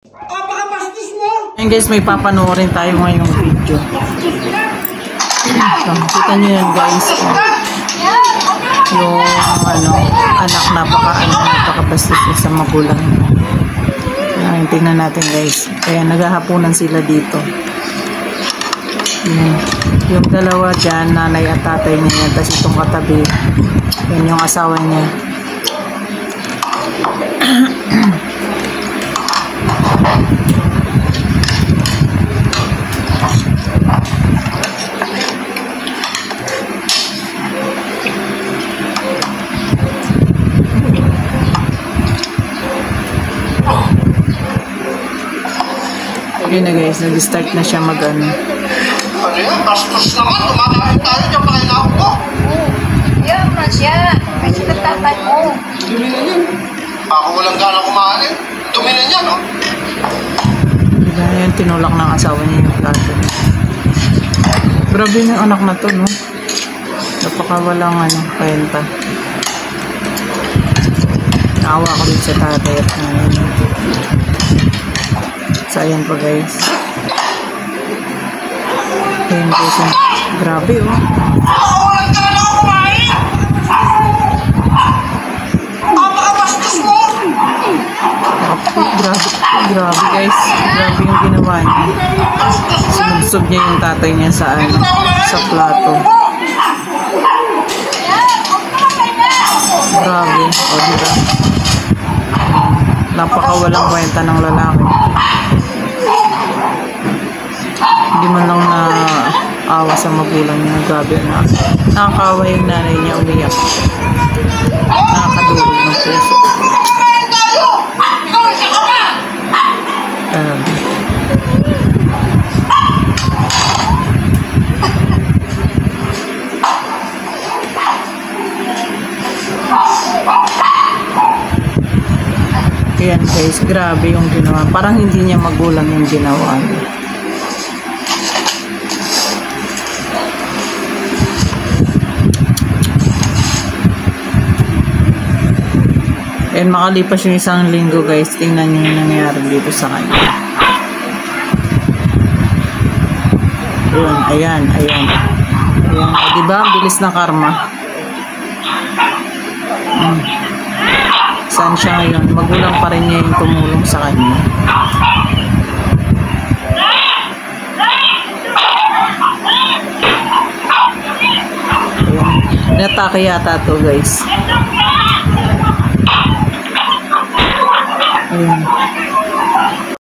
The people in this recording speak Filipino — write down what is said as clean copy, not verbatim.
Ayun guys, may papanoorin tayo ngayong video. Kita nyo yan guys. Yung anak napakabastos sa magulang. Ayun, tingnan natin guys. Kaya naghahapunan sila dito. Yung dalawa dyan, nanay at tatay niya. Tapos itong katabi, yan yung asawa niya. Yun na guys, nag-start na siya mag-ano. Ano yan? Bastos naman. Tumatawag tayo. Diyan pa kailangan ko. Yan naman siya. Kasi nagtatay mo. Dumi na yan. Ako walang gana kumain. Dumi na yan, no? Diba yan, tinulak ng asawa niya yung plato. Grabe yung anak na to, no? Napakawalang kwenta. Naawa ko din sa tatay at sayang pa guys. Ayun guys, grabe oh. Ako walang gana kumain! Napakabastos mo! Grabe guys. Grabe yung ginawa niya. Sinubsob niya yung tatay niya sa plato. Grabe. O diba? Napakawalang kwenta ng lalaki. Hindi man lang na awa sa magulang niya. Grabe na. Nakakawa yung nanay niya umiyak. Nakakadurog ng puso. Ayan guys, grabe yung ginawa. Parang hindi niya magulang yung ginawa niya. And makalipas yung isang linggo guys, tingnan nyo yung nangyari dito sa kanya. Ayan. Diba? Bilis na karma. Saan siya ngayon? Magulang pa rin niya yung tumulong sa kanya. Ayan. Natake yata to guys. Ayan.